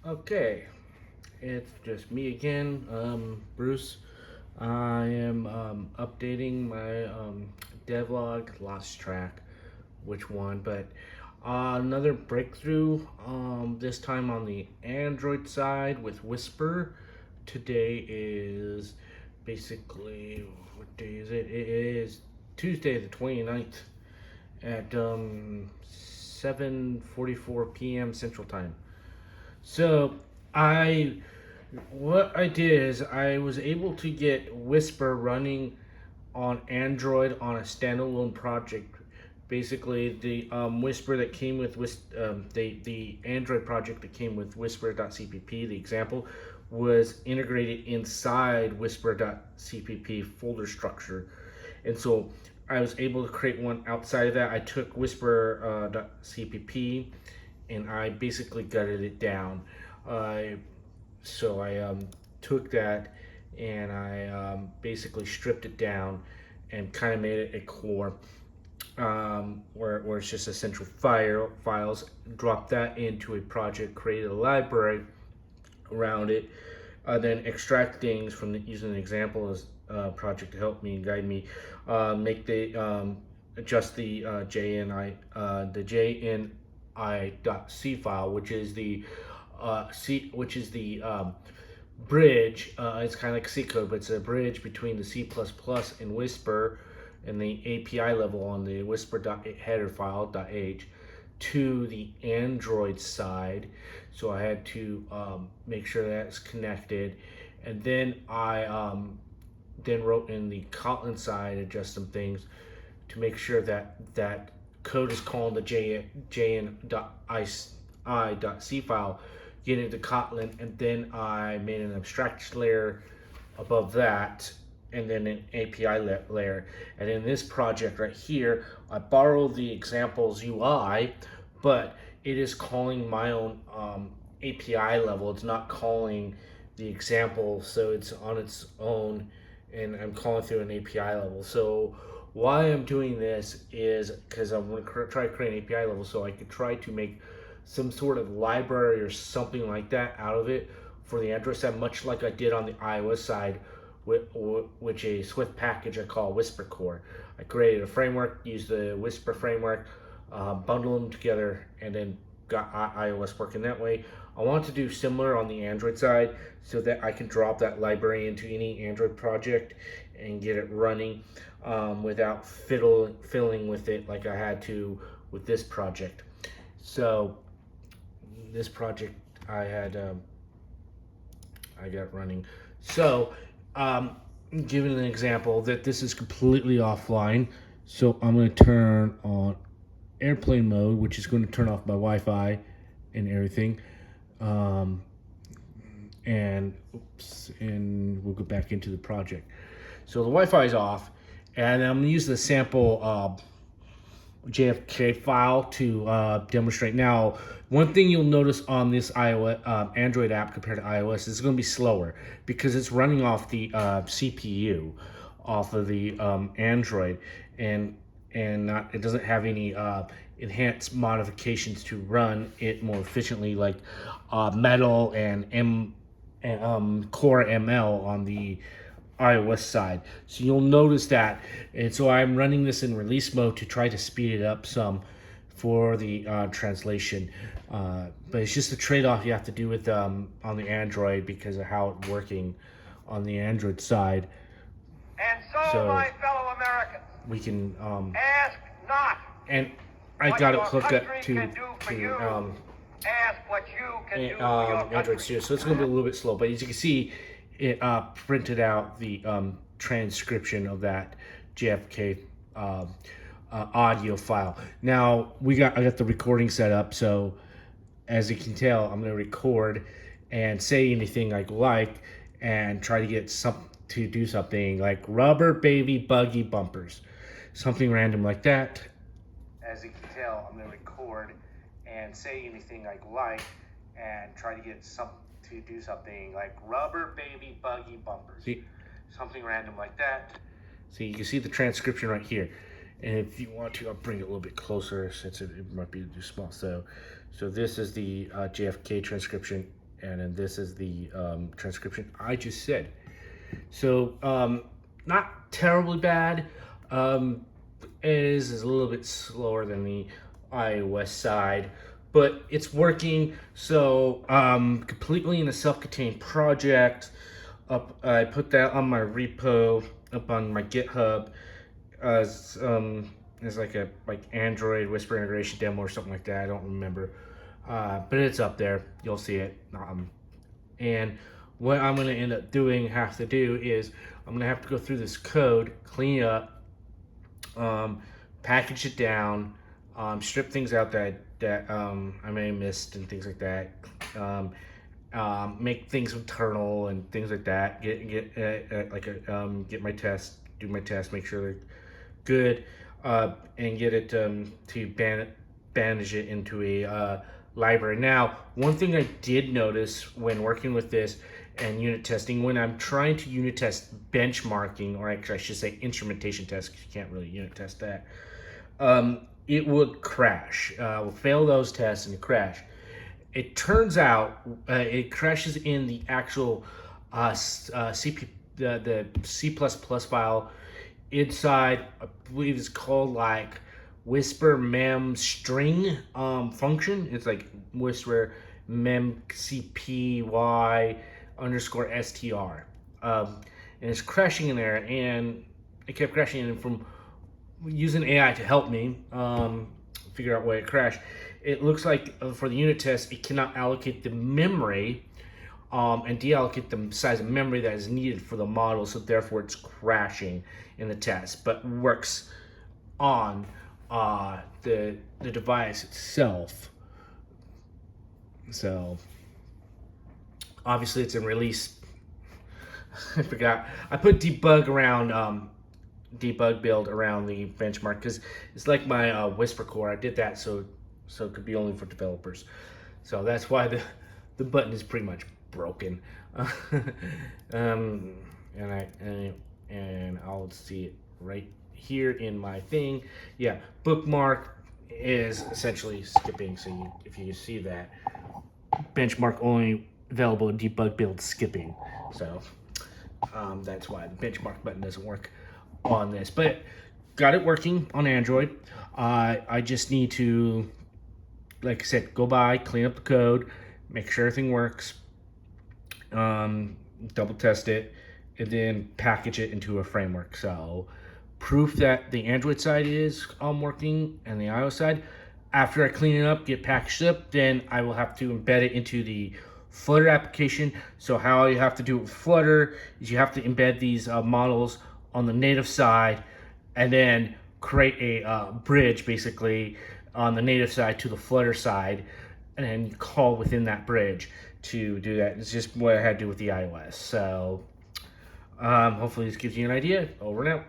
Okay, it's just me again, Bruce. I am updating my devlog, lost track which one, but another breakthrough, this time on the Android side with Whisper. Today is basically, what day is it? It is Tuesday the 29th at 7:44 p.m. Central Time. So I what I did is I was able to get Whisper running on Android on a standalone project. Basically, the Whisper that came with the Android project that came with Whisper.cpp, the example, was integrated inside Whisper.cpp folder structure, and so I was able to create one outside of that. I took Whisper.cpp and I basically gutted it down. I so I took that and I basically stripped it down and kind of made it a core, where it's just essential files. Dropped that into a project, created a library around it, then extract things from using an example as project to help me and guide me. Make the adjust the JNI.c file, which is the bridge. It's kind of like C code, but it's a bridge between the C++ and Whisper and the API level on the Whisper.header file.h to the Android side. So I had to make sure that's connected, and then I then wrote in the Kotlin side, adjust some things to make sure that that code is calling the jn.i.c file, get into Kotlin, and then I made an abstraction layer above that, and then an API layer. And in this project right here, I borrowed the examples UI, but it is calling my own API level. It's not calling the example, so it's on its own, and I'm calling through an API level. So why I'm doing this is because I'm going to try to create an API level so I could try to make some sort of library or something like that out of it for the Android side, much like I did on the iOS side, which a Swift package I call Whisper Core. I created a framework, used the Whisper framework, bundled them together, and then got iOS working that way. I want to do similar on the Android side so that I can drop that library into any Android project and get it running, without fiddling with it like I had to with this project. So this project I got running. So giving an example that this is completely offline. So I'm going to turn on airplane mode, which is going to turn off my Wi-Fi and everything. And we'll go back into the project. So the Wi-Fi is off, and I'm going to use the sample JFK file to demonstrate. Now, one thing you'll notice on this iOS Android app compared to iOS is it's going to be slower because it's running off the CPU off of the Android, and it doesn't have any enhanced modifications to run it more efficiently, like Metal and Core ML on the iOS side. So you'll notice that, and so I'm running this in release mode to try to speed it up some for the translation. But it's just a trade-off you have to do with on the Android because of how it's working on the Android side. And so my fellow Americans, we can ask not and I what got it your hooked country up can do for you. Ask what you can do for your Android country. Studio. So it's going to be a little bit slow, but as you can see, it printed out the transcription of that JFK audio file. Now I got the recording set up, so as you can tell, I'm going to record and say anything I like and try to get to do something like rubber baby buggy bumpers, something random like that. As you can tell, I'm going to record and say anything I like and try to get to do something like rubber baby buggy bumpers. See? Something random like that. See, you can see the transcription right here. And if you want to, I'll bring it a little bit closer since it might be too small. So this is the JFK transcription and then this is the transcription I just said. So not terribly bad. It is a little bit slower than the iOS side, but it's working. So completely in a self-contained project. I put that on my repo up on my GitHub as like a Android Whisper integration demo or something like that. I don't remember, but it's up there. You'll see it. And what I'm going to end up doing, have to do, is I'm going to have to go through this code, clean it up, package it down, strip things out that I may have missed and things like that. Make things internal and things like that. Get my test, do my test, make sure they're good, and get it to bandage it into a library. Now, one thing I did notice when working with this and unit testing, when I'm trying to unit test benchmarking, or actually I should say instrumentation test, because you can't really unit test that, it would crash. Will fail those tests and crash. It turns out it crashes in the actual CP, the C++ file inside, I believe it's called like Whisper mem string function. It's like Whisper mem cpy underscore str, and it's crashing in there, and it kept crashing. And from using AI to help me figure out why it crashed, it looks like for the unit test it cannot allocate the memory and deallocate the size of memory that is needed for the model, so therefore it's crashing in the test, but works on the device itself. So obviously it's in release. I forgot. I put debug build around the benchmark because it's like my Whisper core. I did that so it could be only for developers. So that's why the button is pretty much broken. And I'll see it right here in my thing. Yeah, bookmark is essentially skipping. So if you see that, benchmark only available in debug build skipping. So that's why the benchmark button doesn't work on this, but got it working on Android. I just need to, like I said, go by, clean up the code, make sure everything works, double test it, and then package it into a framework. So proof that the Android side is working and the iOS side. After I clean it up, get packaged up, then I will have to embed it into the Flutter application. So how you have to do it with Flutter is you have to embed these models on the native side and then create a bridge basically on the native side to the Flutter side, and then call within that bridge to do that. It's just what I had to do with the iOS. So hopefully this gives you an idea. Over and out.